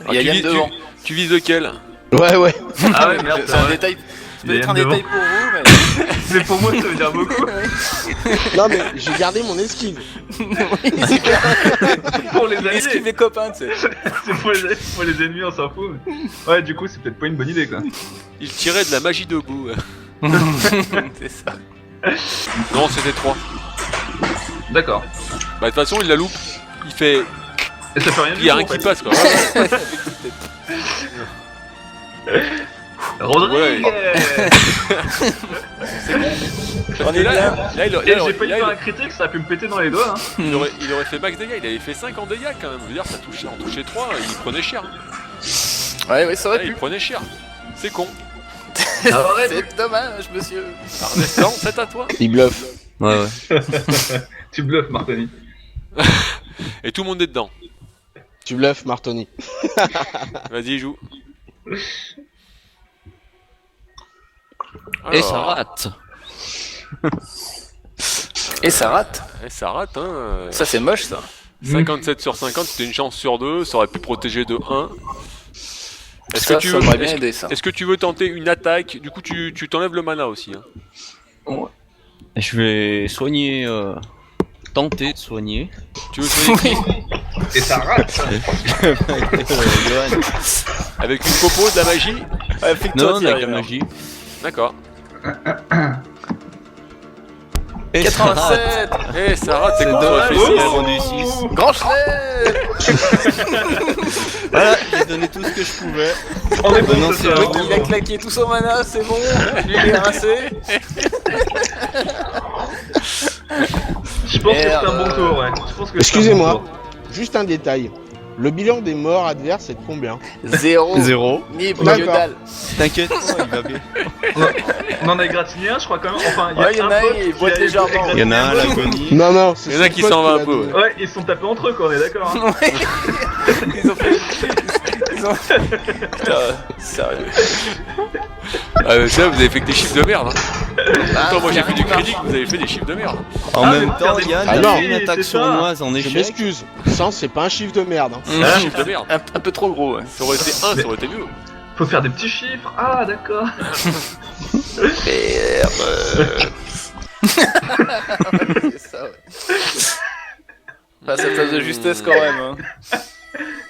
Il y a Yann devant. Tu vises lequel? Ouais. Ah ouais, merde, C'est un détail. Ça peut Il y a être un Yann détail pour vous, mais. Mais pour moi, ça veut dire beaucoup. Non mais j'ai gardé mon esquive. Pour les alliés. Esquive les copains, tu sais. C'est pour les ennemis, on s'en fout. Mais... Ouais, du coup, c'est peut-être pas une bonne idée, quoi. Il tirait de la magie debout. C'est ça. Non, c'était 3. D'accord. Bah, de toute façon, il la loupe. Il fait. Et ça fait rien Il y a tout, un en qui fait. passe quoi. Rodrigue. On est là. Là, Et j'ai failli faire un critique, ça a pu me péter dans les doigts. Hein. il aurait fait max dégâts. Il avait fait 5 en dégâts quand même. Je veux dire, ça touchait, en touchait 3. Il prenait cher. Hein. Ouais, ça Là, aurait il pu. prenait cher. C'est con. C'est dommage, monsieur. Ardestan, c'est à toi. Il bluffe. Ouais. Tu bluffes, Martoni. Et tout le monde est dedans. Tu bluffes, Martoni. Vas-y, joue. Et ça Alors, rate. Et ça rate. ça rate, hein. Ça, c'est moche, ça. 57 sur 50, c'était une chance sur 2. Ça aurait pu protéger de 1. Est-ce Ça, que tu ça veux, m'aurait bien aidé, ça. est-ce que tu veux tenter une attaque? Du coup, tu t'enlèves le mana aussi. Hein. Je vais soigner. Tenter de soigner. Tu veux soigner qui? Et ça rate. Johan. Avec une popo, de la magie? Ouais, fais-toi Non, tirer, avec la alors. magie. D'accord. Et ça rate. 87. Eh, ça rate, c'est con, ça dommage. aurait fait Il a six. rendu 6. Grand chelem. Voilà, j'ai donné tout ce que je pouvais. On est bon, Non, c'est c'est ça. bon. Il a claqué tout son mana, c'est bon. Lui, il est rincé. Je pense que c'est un Merde. bon tour, ouais. Je pense que c'est un Excusez-moi. bon tour. Juste un détail. Le bilan des morts adverses est de combien? 0. Ni que D'accord. dalle. T'inquiète pas, il va bien. On en a égratigné un, je crois quand même. Enfin, Ouais, il y en a un un, pote il qui boite a légèrement. égratigné Il y en a un, un. l'agonie. Non, Il y en a qui s'en va un peu. Ouais, ils se sont tapés entre eux, quoi, on est d'accord. Hein. Ils ont fait. Ils ont. Putain, sérieux. Ça, vous avez fait que des chiffres de merde. Hein. Attends, moi j'ai fait du carrément. critique, vous avez fait des chiffres de merde. En Ah, même mais temps, regardez, Yann ah a non. fait une attaque C'est ça. sournoise en Je échec. m'excuse. 100, c'est pas un chiffre de merde. Hein. C'est un chiffre de merde. Un peu trop gros, ouais. Ça aurait été 1, ça aurait été mieux. Faut faire des petits chiffres. Ah, d'accord. C'est ça, ouais. Pas sa place de justesse quand même. Hein.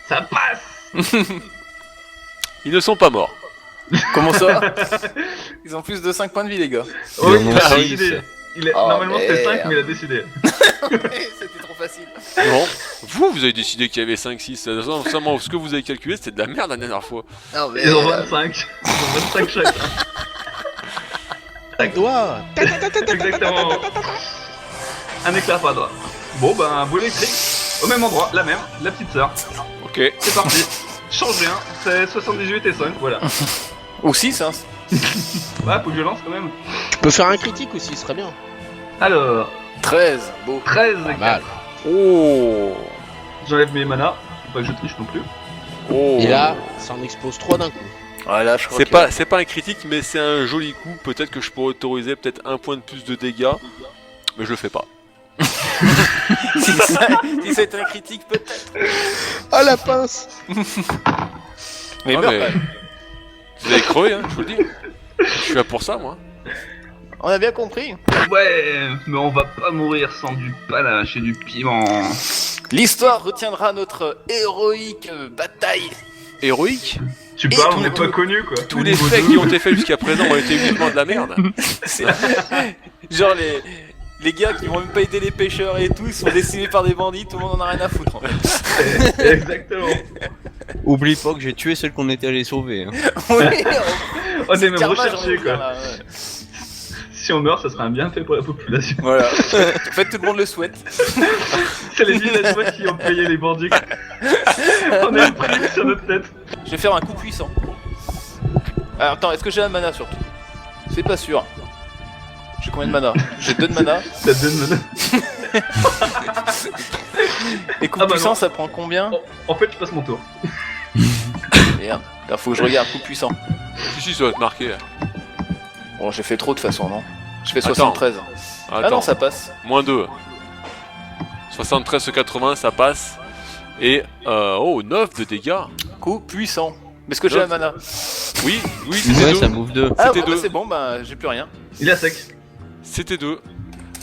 Ça passe. Ils ne sont pas morts. Comment ça? Ils ont plus de 5 points de vie, les gars. Oui, en ont il a six. décidé. Oh, Normalement c'était 5, merde. mais il a décidé. C'était trop facile. Non. Vous avez décidé qu'il y avait 5, 6. Seulement, ce que vous avez calculé, c'était de la merde la dernière fois. Non, mais. Ils ont 25. Ils ont 25 chacun. Un doigt. Exactement. Un éclair par doigt. Bon, ben, un boule électrique. Au même endroit, la même, la petite sœur. Ok. C'est parti. Change rien. C'est 78 et 5, voilà. Ou 6, hein. Ouais, faut que je lance quand même. Tu peux faire un critique aussi, ce serait bien. Alors, 13. Beau. 13 Pas et 4. mal. Oh. J'enlève mes manas. Faut pas que je triche non plus. Oh. Et là, ça en expose 3 d'un coup. Voilà, je crois C'est pas un critique, mais c'est un joli coup. Peut-être que je pourrais autoriser peut-être un point de plus de dégâts, mais je le fais pas. si c'est un critique, peut-être. Ah la pince. Mais Ah, meurs mais- pas. Vous avez crevé, hein, je vous le dis. Je suis là pour ça, moi. On a bien compris. Ouais, mais on va pas mourir sans du panache et du piment. L'histoire retiendra notre héroïque bataille. Héroïque. Tu Et parles, tout- on n'est pas connus quoi. Tous les faits qui ont été faits jusqu'à présent ont été uniquement de la merde. C'est- Genre les gars qui vont même pas aider les pêcheurs et tout, ils sont décimés par des bandits, tout le monde en a rien à foutre en fait. Exactement. Oublie pas que j'ai tué celle qu'on était allé sauver. Hein. Oui, On est c'est même karma, j'ai recherché envie de dire, quoi. là, ouais. Si on meurt, ça sera un bienfait pour la population. Voilà. En fait, tout le monde le souhaite. C'est les villageois qui ont payé les bandits. On a une prime sur notre tête. Je vais faire un coup puissant. Alors attends, est-ce que j'ai un mana surtout? C'est pas sûr. J'ai combien de mana? J'ai 2 de mana. Ça donne mana. Et coup Ah bah puissant, non. ça prend combien? En fait, je passe mon tour. Merde. Là, faut que je regarde coup puissant. Si, ça va être marqué. Bon, j'ai fait trop de toute façon, non? Je fais Attends. 73. Ah Attends, non, ça passe. moins 2. 73 sur 80, ça passe. Et oh, 9 de dégâts. Coup puissant. Mais est-ce que j'ai la mana? Oui, c'était Ouais, 2. ça bouffe 2. Ah, C'était bah, deux. c'est bon, bah j'ai plus rien. Il est à sec. C'était 2.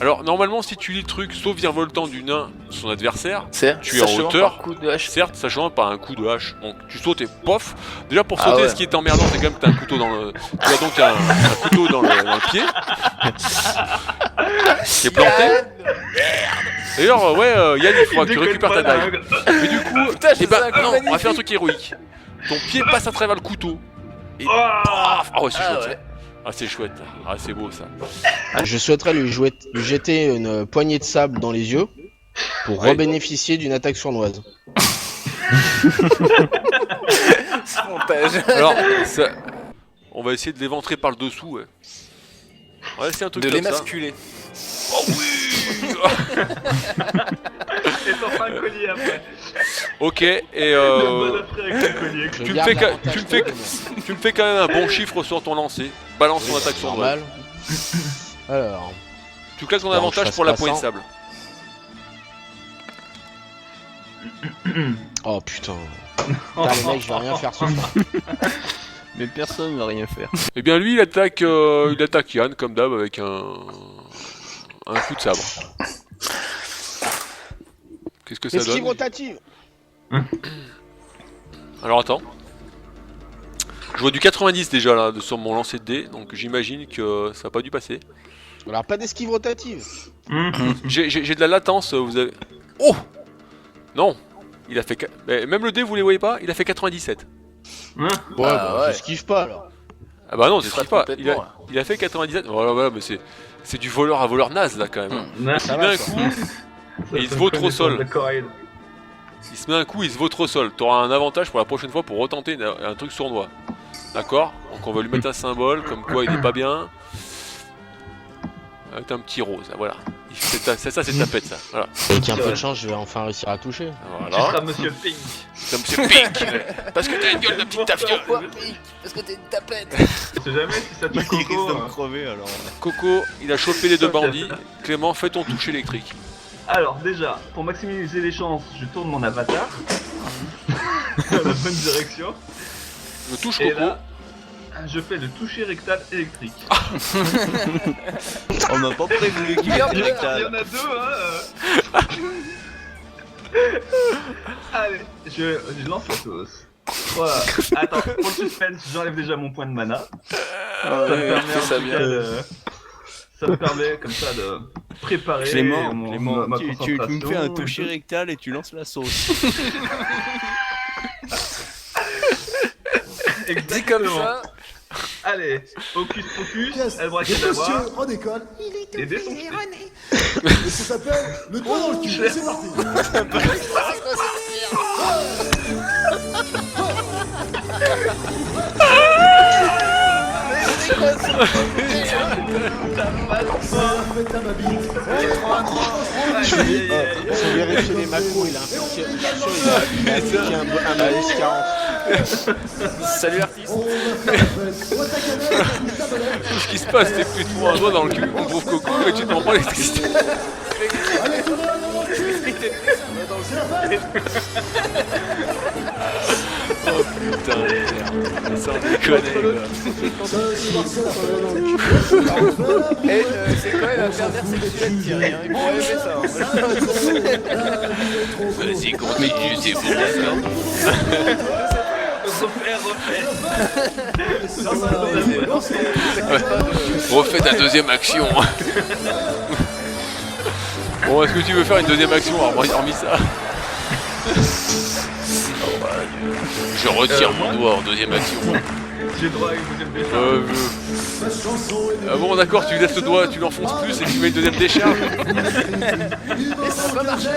Alors, normalement, si tu lis le truc, sauf virevoltant du nain, son adversaire, C'est Tu es en sachant hauteur. par coup de hache. certes, sachant pas un coup de hache. Donc, tu sautes et pof. Déjà, pour Ah sauter, ouais. ce qui est emmerdant, c'est quand même que t'as un couteau dans le. Tu as donc un couteau dans le pied. Qui est planté. D'ailleurs, ouais, Yann, il faudra que tu récupères ta dague. Mais du coup, Putain, j'ai eh ben, fait un coup non, on va magnifique. faire un truc héroïque. Ton pied passe à travers le couteau. Et Oh paf. Ah ouais, c'est Ah chouette ouais. ça. Ah, c'est chouette. Ah, c'est beau ça. Je souhaiterais lui jeter une poignée de sable dans les yeux pour Ouais. rebénéficier d'une attaque sournoise. Ce montage. Alors, ça... on va essayer de l'éventrer par le dessous, ouais. On va essayer un truc De comme ça. l'émasculer. Oh oui. Et t'en feras un collier après. Ok, et Le bon après avec le collier. Je tu me garde fais que- l'avantage tu me fais- contre tu me fais quand même un bon chiffre sur ton lancer. Balance ton attaque sur moi. normal. Alors, Tu claques ton Non, je avantage fasse pour la pas poignée de ça. sable. oh putain. Putain, les mecs, je vais rien faire ce soir. Mais personne ne va rien faire. Eh bien lui il attaque Yann comme d'hab avec un coup de sabre. Qu'est-ce que ça Esquive donne? rotative. Alors attends. Je vois du 90 déjà là sur mon lancer de dés, donc j'imagine que ça n'a pas dû passer. Alors, pas d'esquive rotative. J'ai de la latence, vous avez... Oh! Non! Il a fait... Mais même le dé, vous les voyez pas? Il a fait 97. Ouais, Ah, bah, ouais. j'esquive pas alors. Ah bah non, c'est sera pas. complètement, là. Il a fait 97. Voilà, voilà, mais c'est du voleur à voleur naze là quand même. hein. Non, Ça Il met va, un ça. coup, et il se vaut trop sol. Il se met un coup, il se vaut trop sol. T'auras un avantage pour la prochaine fois pour retenter un truc sournois. D'accord? Donc on va lui mettre un symbole, comme quoi il est pas bien. Avec un petit rose, voilà. C'est ça, c'est tapette ça. Voilà. Avec un peu de chance, je vais enfin réussir à toucher. Tu Voilà. seras Monsieur Pink. C'est Monsieur Pink. Parce que t'as une gueule de petite tafiole. Parce que t'es une tapette. Je sais jamais si ça te Il risque coco. de me crever alors. Coco, il a chopé les deux bandits. Clément, fais ton touche électrique. Alors déjà, pour maximiser les chances, je tourne mon avatar dans la bonne direction. Je touche Et Coco. là, je fais le toucher rectal électrique. On m'a pas prévenu qu'il y Il y en avait a rectal. deux, hein. Allez, je lance la sauce. Voilà. Attends, pour le suspense, j'enlève déjà mon point de mana. Ça me permet en ça tout bien. cas ça me permet comme ça de préparer Clément, ma tu me concentration fais un et toucher tout. rectal et tu lances la sauce. Dit comme Exactement. ça. Allez, focus, elle braque d'abord. Monsieur, on décolle. Et des sons. Et ça s'appelle le doigt dans le cul. C'est parti. Avec ta babite. Faut vérifier les macros, il a infecté. Je suis sûr, il a infecté un malus 40. Salut artiste. On va faire la fête. Bois ta cannelle, pousse ta belette. Tout ce qui se passe, c'est que tu te prends un doigt dans le cul, on trouve Coco et tu t'en prends l'électricité. Allez, tout le monde dans le cul. C'est la fête. Oh putain, merde. Sans déconner, gars. C'est Marcel. Et c'est quoi la pervers sexuelle Thierry hein. Il pourrait aimer ça. hein. Vas-y, continue, c'est bon, d'accord. Refais ta deuxième action. Bon, est-ce que tu veux faire une deuxième action hormis ça? Je retire mon doigt en deuxième action. J'ai droit à une deuxième décharge. Ah bon, d'accord, tu laisses le doigt, tu l'enfonces plus et tu mets une deuxième décharge. Et ça va marcher.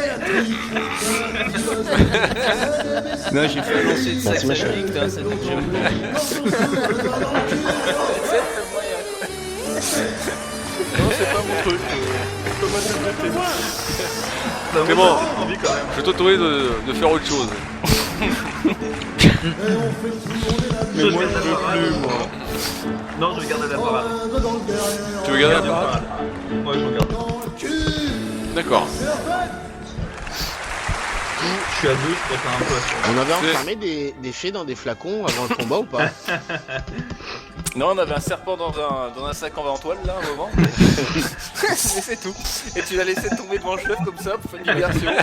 Non, j'ai fait un lancer de sexe machin. addict, hein, ça dit que j'aime pas. Non, c'est pas mon truc. Clément, Envie quand même. je t'autorise de faire autre chose. Mais moi je veux plus moi. Non, je vais garder la parade. Tu veux garder la parade? Moi je regarde. D'accord. Je suis à 2, je préfère un peu à On avait enfermé des fées dans des flacons avant le combat ou pas? Non, on avait un serpent dans un sac en toile là, un moment. Mais c'est tout. Et tu l'as laissé tomber devant le fleuve comme ça pour faire une diversion. Et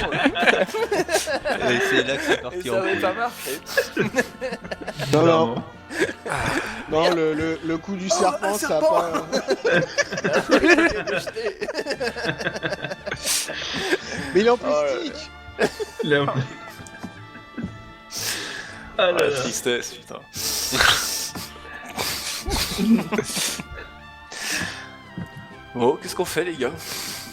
c'est là que c'est Et parti ça en avait couille. pas marché. Non, non. Clairement. Non, le coup du serpent, un ça a serpent. pas. Mais il est en Oh là là. plastique. Là, ah Ah, là la là. tristesse, putain. Bon, qu'est-ce qu'on fait les gars?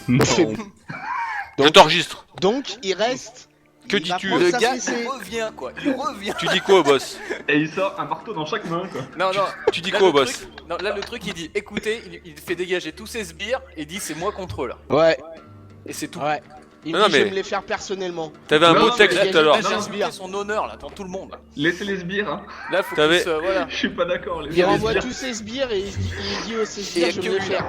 Je t'enregistre. Donc, il reste. Que il va dis-tu? prendre Le sa gars, fessée. il revient quoi, il revient. Tu dis quoi au boss? Et il sort un marteau dans chaque main, quoi. Non, non. Tu dis Là, quoi au le boss? truc- Non, là le truc il dit, écoutez, il fait dégager tous ses sbires et dit c'est moi contre eux là. Ouais, Et c'est tout. ouais. Il Non, me dit, mais- je vais me les faire personnellement. T'avais un Non, beau non, texte mais- tout à l'heure. Là j'ai Non, insulté son honneur là, devant tout le monde. Là, Laissez les sbires, hein. là faut T'avais- qu'il se... voilà. Je suis pas d'accord, les Il renvoie sbires. tous ses sbires et il dit aux ses Et sbires, je que vais me les lui, faire.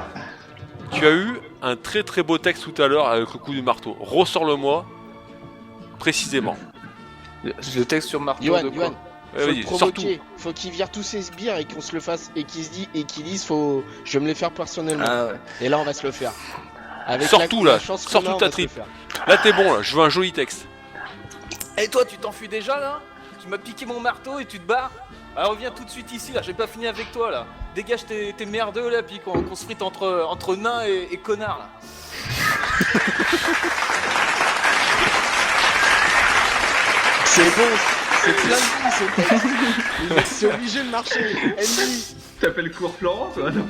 Tu as eu un très très beau texte tout à l'heure avec le coup du marteau. Ressors-le-moi précisément. Le texte sur marteau Yoann, de quoi? Yoann, faut Vas-y, le sors tout. provoquer. Faut qu'il vire tous ses sbires et qu'on se le fasse et qu'il se dit et qu'il dise faut je vais me les faire personnellement. Ah ouais. Et là on va se le faire. Avec Sors la- tout, là. la chance Sors qu'on a, toute on ta va se le tripe. faire. Là t'es bon là, je veux un joli texte. Et toi tu t'enfuis déjà là? Tu m'as piqué mon marteau et tu te barres? Alors reviens tout de suite ici là, j'ai pas fini avec toi là. Dégage tes merdeux là, puis qu'on se frite entre nains et connards là. C'est bon, c'est plein de vie ce texte. C'est obligé de marcher. Ennemi. T'appelles cours Florent, toi, non?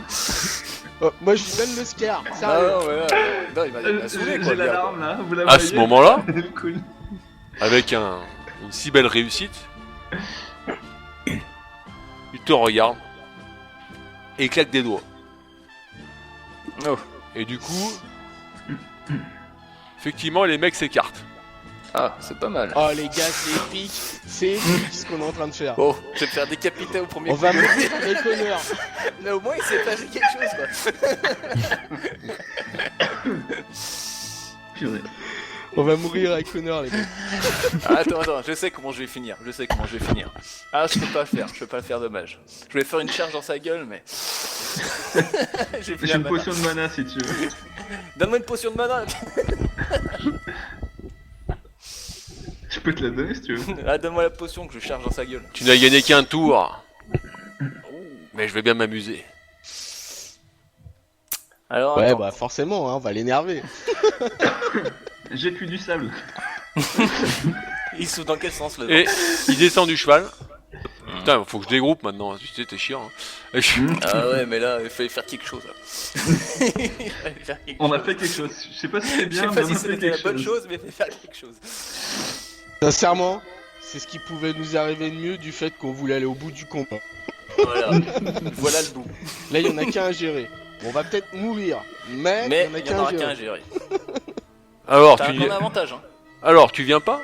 Oh, moi je lui donne le scar. Ah Sérieux. non, ouais, non, il m'a saoulé quoi. J'ai le gars, l'alarme, là, vous la À voyez ce moment-là, Cool. avec une si belle réussite, il te regarde et il claque des doigts. Oh. Et du coup, effectivement, les mecs s'écartent. Ah, c'est pas mal. Oh les gars, c'est épique. C'est épique ce qu'on est en train de faire. Bon, je vais me faire décapiter au premier On coup. va mourir avec honneur. Mais au moins il s'est passé quelque chose quoi. Purée. On va mourir avec honneur les gars. Ah, attends, je sais comment je vais finir. Ah, je peux pas le faire, dommage. Je voulais faire une charge dans sa gueule, mais. J'ai J'ai une potion de mana si tu veux. Donne-moi une potion de mana. Je peux te la donner si tu veux. Ah, donne-moi la potion que je charge dans sa gueule. Tu n'as gagné qu'un tour. Mais je vais bien m'amuser. Alors, Ouais attends. bah forcément, hein, on va l'énerver. J'ai plus du sable. Il saute dans quel sens le Et il descend du cheval. Putain, faut que je dégroupe maintenant, hein. Tu sais, t'es chiant. Hein. Et je- Ah ouais, mais là, il fallait faire quelque chose. Là. Il fallait faire quelque On a chose. fait quelque chose. Je sais pas si c'est Je bien, sais mais pas on si a fait c'était la quelque bonne chose. chose, mais il fallait faire quelque chose. Sincèrement, c'est ce qui pouvait nous arriver de mieux du fait qu'on voulait aller au bout du combat. Voilà, voilà le bout. Là, il y en a qu'un à gérer. On va peut-être mourir, mais Mais il y en a il y en qu'un aura à qu'un à gérer. gérer. Alors, T'as tu un viens... grand avantage, hein. Alors, tu viens pas?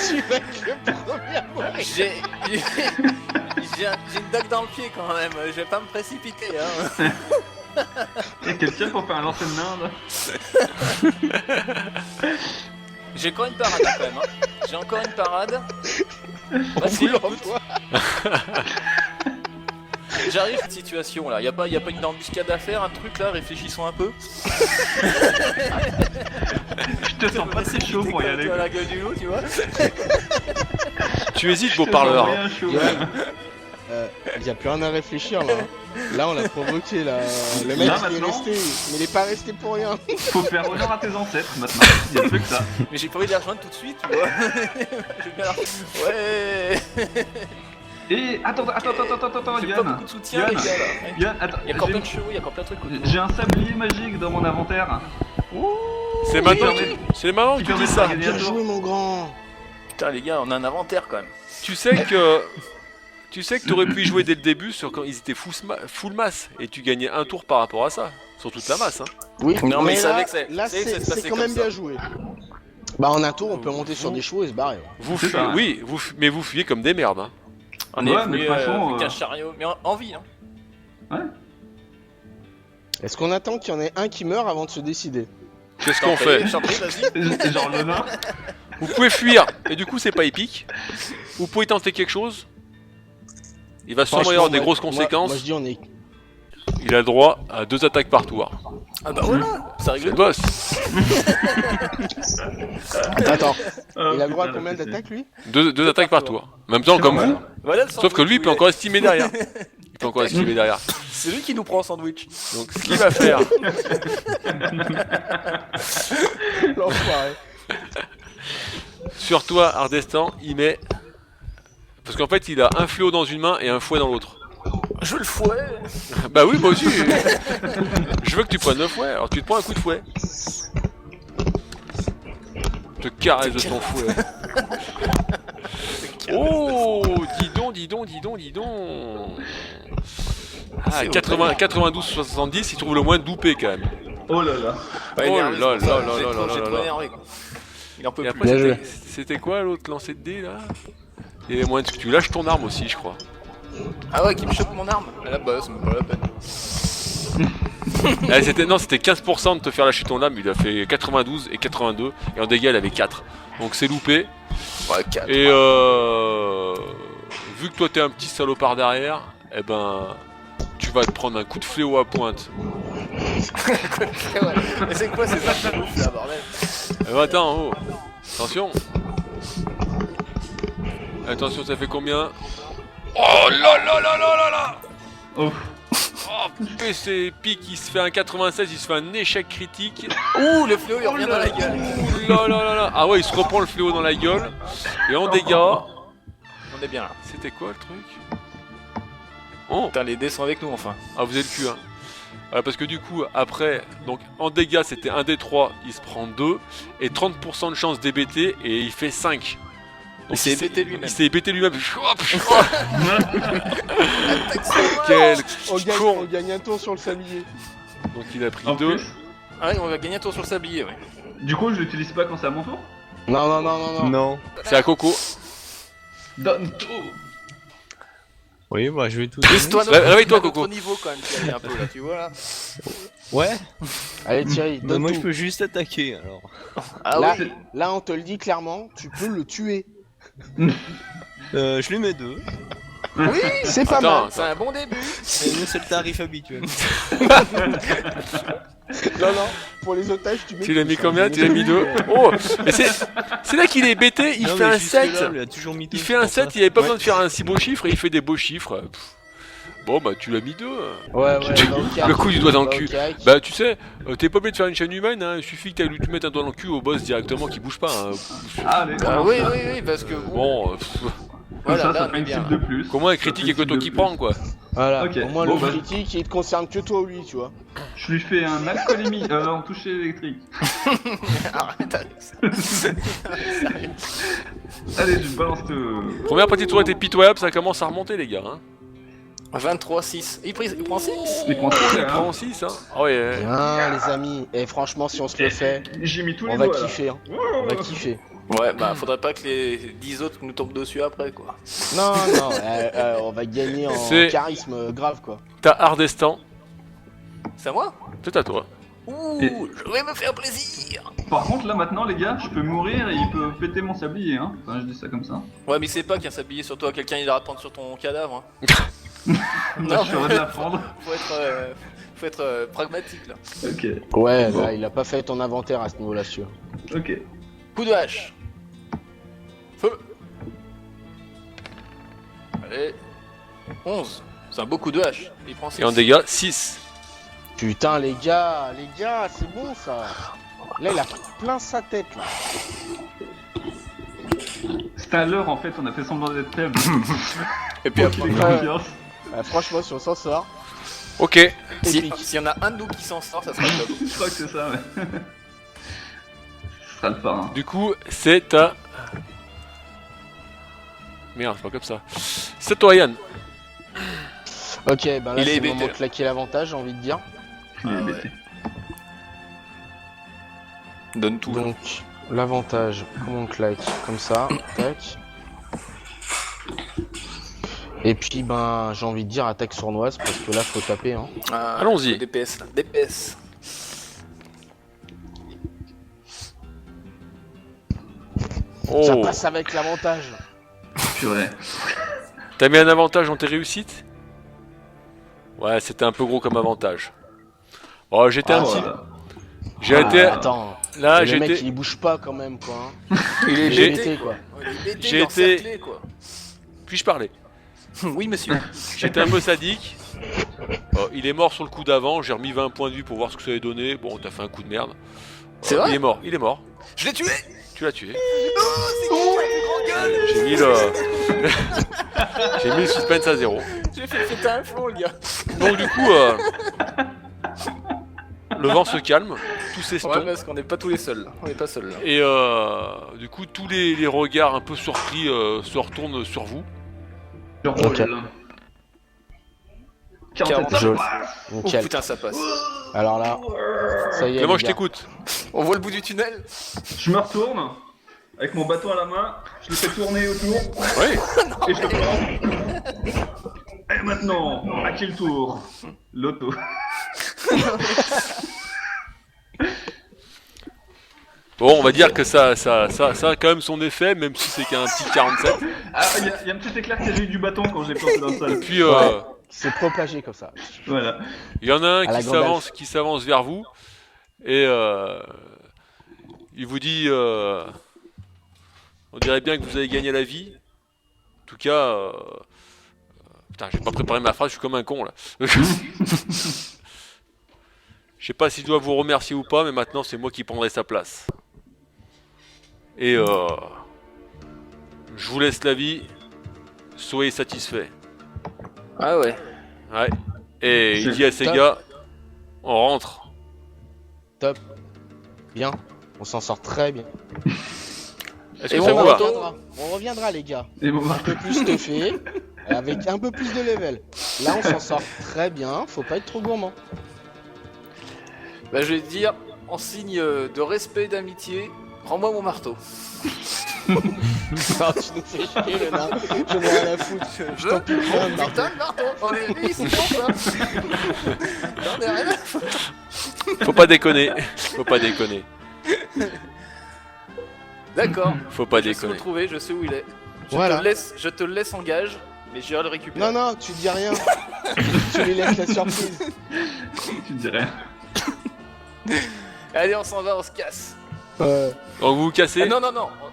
Tu vas être le premier à mourir. J'ai une dague dans le pied quand même, je vais pas me précipiter hein. Y'a quelqu'un pour faire un lancer de nain là? J'ai encore une parade quand même hein. J'ai encore une parade. On Vas-y, vous écoute. l'envoie. J'arrive à cette situation là, y a pas une embuscade à faire, un truc là, réfléchissons un peu. Je te sens pas très chaud pour y aller. Toi, à la gueule du loup, tu vois. Tu hésites, Je beau te parleur. sens Hein. rien chaud. Yann, il y a plus rien à réfléchir là. Hein. Là, on l'a provoqué là. Le mec Là, il est maintenant resté, mais il est pas resté pour rien. Faut faire honneur à tes ancêtres maintenant. Y'a plus que ça. Mais j'ai pas envie de les rejoindre tout de suite, tu vois. J'ai bien la- Ouais. Et attends, J'ai pas Yann. beaucoup de soutien Yann. les gars là. Ouais. Yann, attends. Y a encore j'ai- plein de chevaux, y a encore plein de trucs autour. J'ai un sablier magique dans mon inventaire. C'est maintenant, permet- c'est maintenant que qui tu permet dis de ça. faire gagner Bien un tour. joué mon grand. Putain les gars, on a un inventaire quand même. Tu sais que t'aurais pu y jouer dès le début sur quand ils étaient full masse et tu gagnais un tour par rapport à ça sur toute la masse. Hein. Oui, Non, mais il là, savait que c'est- là, il savait que ça se c'est passait quand comme même ça. bien joué. Bah en un tour, on peut monter sur des chevaux et se barrer. Vous C'est fuyez, ça. oui, mais vous fuyez comme des merdes. Hein. On Ouais, est mais venu de toute façon, avec un chariot, mais en vie hein. Est-ce qu'on attend qu'il y en ait un qui meurt avant de se décider? Qu'est-ce qu'on fait? Vas-y. Genre le nain. Vous pouvez fuir, et du coup c'est pas épique. Vous pouvez tenter quelque chose. Il va sûrement y avoir des grosses conséquences. Moi je dis on est... Il a le droit à 2 attaques par tour. Ah bah voilà, ça C'est règle le tout. boss. Attends, Oh, il a le droit à putain, combien la PC. d'attaques lui? 2 attaques par tour. En même temps comme vous. Voilà le Sauf que lui il peut encore estimer derrière. Il peut encore estimer derrière. C'est lui qui nous prend en sandwich. Donc ce qu'il va faire, L'enfoiré. sur toi Ardestan, il met... Parce qu'en fait il a un fléau dans une main et un fouet dans l'autre. Je veux le fouet. Bah oui, moi aussi. Je veux que tu prennes le fouet, alors tu te prends un coup de fouet. Je te caresse de ton fouet. Oh, dis donc. Ah, 92-70, il trouve le moins doupé quand même. Oh là là. Pas Oh énervé, là c'est pour là ça. là là là J'ai là trop là. énervé, quoi. Il en peut Et plus. après, Bien joué. c'était quoi l'autre lancé de dés là? Il y avait moyen que tu lâches ton arme aussi, je crois. Ah ouais, qui me chope mon arme. Ah là bah c'est même pas la peine. Ah, c'était 15% de te faire lâcher ton arme, il a fait 92 et 82, et en dégâts il avait 4. Donc c'est loupé. Ouais, 4. Et vu que toi t'es un petit salopard derrière, eh ben tu vas te prendre un coup de fléau à pointe. Ouais. Mais c'est quoi ces armes de ouf là, bordel? Eh ben attends, oh. Attention. Attention, ça fait combien? Oh là là là là là là! Oh. Oh, PC pique, il se fait un 96, il se fait un échec critique. Ouh, le fléau il revient dans la gueule. Ouh là là là là. Ah ouais, il se reprend le fléau dans la gueule. Et en dégâts, On est bien là. c'était quoi le truc? Oh, Putain, les dés sont avec nous enfin. ah vous êtes le cul hein. Voilà, parce que du coup, après, donc en dégâts c'était 1 des 3, il se prend 2, et 30% de chance d'ébêter, et il fait 5. Donc, Il s'est hébété lui-même. Il s'est hébété lui-même. Quel On gagne, con. on gagne un tour sur le sablier. Donc il a pris En 2. plus. Ah ouais, on va gagner un tour sur le sablier, ouais. Du coup, je l'utilise pas quand c'est à mon tour. Non. Non. C'est à Coco. Donne tout. Oui, bah je vais tout Toi, donner. Réveille-toi, Coco. Notre niveau quand même, Thierry, un peu là, tu vois là. Ouais. Allez Thierry, Bah, donne moi tout. je peux juste attaquer alors. Ah là, oui. là, on te le dit clairement, tu peux le tuer. Je lui mets 2. Oui, c'est pas Attends, mal. C'est un bon début. Et nous c'est le tarif habituel. Non, pour les otages, tu mets. Tu l'as plus, mis hein. combien? Tu l'as mis 2. Oh, mais c'est là qu'il est bêté, il Non, fait mais un jusque-là, 7. il a toujours mis 2. Il fait un 7, il avait pas besoin de faire un si beau chiffre, et il fait des beaux chiffres. Pff. Bon bah tu l'as mis 2. Ouais, Le coup du doigt dans le cul. Ok. Bah tu sais, t'es pas obligé de faire une chaîne humaine, hein. Il suffit que t'ailles lui mettre un doigt dans le cul au boss directement qui bouge pas. Hein. Allez. Ah oui, parce que Bon, Comme voilà, ça, là, ça on fait est une bien. cible de plus. comment un critique et que toi qui prends quoi. Voilà, Ok. au moins Bon, le bah. critique il te concerne que toi ou lui, tu vois. Je lui fais un alcoolémie. Non, toucher électrique. Arrête avec ça. Allez, je balance te. Première petite tour était pitoyable, ça commence à remonter les gars. Hein. 23-6. Il prend 6. Il prend tout, Il hein. prend 6 hein. Ah ouais. Bien les amis, et franchement si on se le fait, J'ai mis tous les on va doigts là. kiffer, hein. On va kiffer. Ouais, bah faudrait pas que les 10 autres nous tombent dessus après quoi. Non, on va gagner en C'est- charisme grave quoi. T'as Ardestan, C'est à moi? c'est à toi. Ouh, Et- je vais me faire plaisir. Par contre, là maintenant, les gars, je peux mourir et il peut péter mon sablier, hein. Enfin, je dis ça comme ça. Ouais, mais c'est pas qu'il y a un sablier sur toi, quelqu'un il ira te prendre sur ton cadavre. Hein. Là, je ferais de la prendre. Faut être pragmatique là. Ok, Ouais, Bon. là il a pas fait ton inventaire à ce niveau là, sûr. ok. Coup de hache. Feu. Allez. 11. C'est un beau coup de hache. Il prend 6. Et en dégâts, 6. Putain les gars, c'est bon ça. Là il a plein sa tête là. C'était à l'heure en fait, on a fait semblant d'être faible. Et puis Pour qu'il ait après- confiance. Franchement si on s'en sort, Ok. épique. s'il y en a un de nous qui s'en sort, ça sera top. Je crois que c'est ça, ouais. Ce sera le parrain. Du coup, c'est à... Merde, c'est pas comme ça. C'est toi Yann. Ok, ben là Il est c'est le hébété, moment de là. claquer l'avantage, j'ai envie de dire. Il est Ah ouais. bêté. Donne tout. Donc, l'avantage, comment on claque? Comme ça, tac. Et puis ben j'ai envie de dire attaque sournoise parce que là faut taper hein. Allons-y. DPS là, DPS. Ça Oh, passe avec l'avantage. Purée. t'as mis un avantage dans tes réussites? Ouais, c'était un peu gros comme avantage. Oh, j'étais un Ah, petit... ouais. J'ai été... Attends, Là, le j'étais... mec il bouge pas quand même quoi. Hein. Il est J'ai- bêté quoi. Ouais, il est bêté, J'ai il est été- encerclé, quoi. Puis-je parler? Oui, monsieur. J'étais un peu sadique. Oh, il est mort sur le coup d'avant, j'ai remis 20 points de vue pour voir ce que ça avait donné. Bon, t'as fait un coup de merde. C'est vrai? Il est mort, il est mort. Je l'ai tué. Tu l'as tué. Oh, c'est qui qui a plus grande gueule? J'ai mis le... j'ai mis le suspense à 0. J'ai fait péter un plomb, le gars. Donc du coup, le vent se calme, tout Ouais, s'estompe. parce qu'on n'est pas tous les seuls. Là. On n'est pas seuls là. Et du coup, tous les regards un peu surpris se retournent sur vous. Je roule. Ok. 47 Joli. Oh Nickel. putain, ça passe. Alors là, ça y est. Clément, les je gars. t'écoute. On voit le bout du tunnel. Je me retourne, avec mon bâton à la main, je le fais tourner autour, Oui. et je te prends. Et maintenant, à qui le tour? L'auto. Bon, on va dire que ça a quand même son effet, même si c'est qu'un petit 47. Ah, il y a un petit éclair qui a eu du bâton quand j'ai planté dans le sol. Puis Ouais. C'est propagé comme ça. Voilà. il y en a un À la qui s'avance vers vous et il vous dit on dirait bien que vous avez gagné la vie. En tout cas, putain, j'ai pas préparé ma phrase, je suis comme un con là. Je sais pas si je dois vous remercier ou pas, mais maintenant c'est moi qui prendrai sa place. Et je vous laisse la vie. Soyez satisfaits. Ah ouais. Ouais. Et il C'est dit à ces top. gars, on rentre. Top. Bien. On s'en sort très bien. Est-ce Et que on ça vous va? reviendra. On reviendra les gars. Et bon, Un peu plus stuffé, avec un peu plus de level. Là on s'en sort très bien, faut pas être trop gourmand. Bah, je vais te dire, en signe de respect et d'amitié, rends-moi mon marteau. Non, tu nous fais chier le nain, j'en ai rien à foutre. Je t'en pique plein de marteaux. Putain de marteau. On est lui, c'est bon ça. J'en ai rien à foutre. Faut pas déconner. Faut pas déconner. D'accord. Faut pas Je sais où déconner. le trouver, je sais où il est. Voilà. Je te le laisse en gage, mais j'irai le récupérer. Non, tu dis rien. Tu lui laisses la surprise. tu dirais. Allez, on s'en va, on se casse. Ouais. Donc vous vous cassez. Ah, non,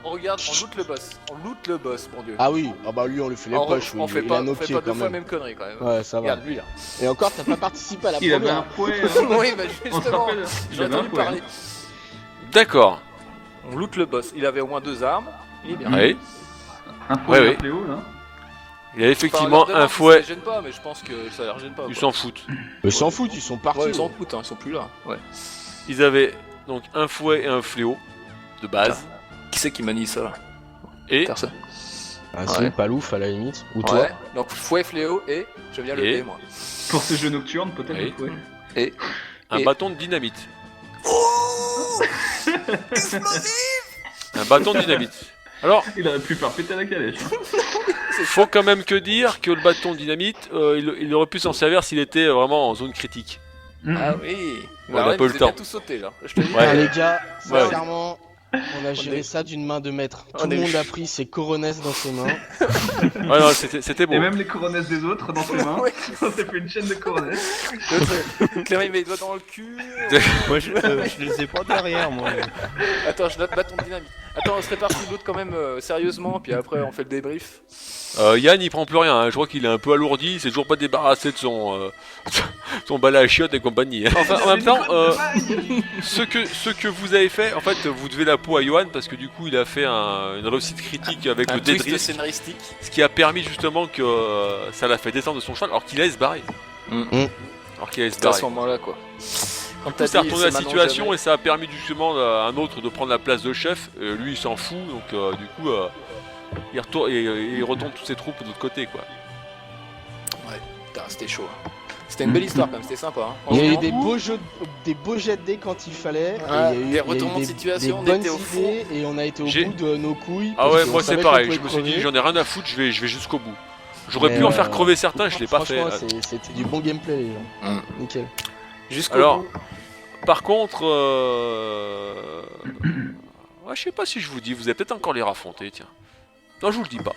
on regarde, on loot le boss. On loot le boss, mon dieu. Ah oui, ah bah lui on lui fait les on poches, on oui, fait il pas, a nos on fait pieds pas quand deux fois la même. même connerie quand même. Ouais, ça va. Regarde lui là. Et encore, t'as pas participé à la Il avait un première. fouet. Hein. Oui, bah On se justement, rappelle. Il j'ai avait un entendu fouet. parler. D'accord. On loot le boss. Il avait au moins 2 armes. Il est bien. Oui. Un fouet Ouais, et ouais. un fléau, là. Il a Enfin, effectivement leur un demande, fouet. Ça les gêne pas, mais je pense que ça leur gêne pas. Ils quoi. s'en foutent. Ils s'en foutent, ils sont partis. Ouais, ils s'en foutent, hein, ils sont plus là. Ouais. Ils avaient donc un fouet et un fléau de base. Qui c'est qui manie ça là? Et Personne. Ah si, Ouais. Palouf à la limite. Ou toi. Ouais. Donc fouet, fléau et je viens le Et B moi. Pour ce jeu nocturne, peut-être Oui. le fouet. un Et- bâton de dynamite. Oh Un bâton de dynamite. Alors, Il aurait pu faire péter la calèche. faut quand même que dire que le bâton de dynamite, il aurait pu s'en servir s'il était vraiment en zone critique. Ah oui. On a pas eu le temps. tout sauté là. Je te dis. Ouais. Ah, les gars, Ouais. sincèrement, on a géré ça d'une main de maître. Tout On le est- monde a pris ses coronets dans ses mains. Ouais, non, c'était beau. Et même les coronesses des autres dans ses mains. Ouais. On s'est fait une chaîne de coronesses. Clément il met les doigts dans le cul. Moi, je les ai pas derrière, moi. Attends, je note bâton de dynamite. Attends, on se répartit l'autre quand même sérieusement, puis après on fait le débrief. Yann, il prend plus rien. Hein. Je vois qu'il est un peu alourdi. Il s'est toujours pas débarrassé de son son balai à chiottes et compagnie. Enfin, en même temps, ce que vous avez fait, en fait, vous devez la peau à Johan parce que du coup, il a fait une réussite critique avec Un le twist Dedris, scénaristique. ce qui a permis justement que ça l'a fait descendre de son cheval alors qu'il allait se barrer. Alors qu'il allait se C'était à barrer. ce moment-là quoi. Quand Du coup, ça a retourné la situation et ça a permis justement à un autre de prendre la place de chef. Lui, il s'en fout, donc du coup, il retourne toutes ses troupes de l'autre côté, quoi. Putain, c'était chaud. C'était une belle histoire quand même, c'était sympa. Hein. Il y a eu Franchement. des beaux jets de dés quand il fallait. Ah, et il y a eu, des retournements de situation, des on bonnes était au fond. idées et on a été au J'ai- bout de nos couilles. Ah parce ouais, qu'on moi c'est savait pareil. qu'on Je pouvait me suis dit, crever. j'en ai rien à foutre, je vais jusqu'au bout. J'aurais Mais, pu en faire crever certains, je l'ai pas fait. Franchement, c'était du bon gameplay, les gens. Nickel. Jusqu'au Alors, bout. par contre, ouais, je sais pas si je vous dis, vous allez peut-être encore les raffronter, tiens. Non, je vous le dis pas.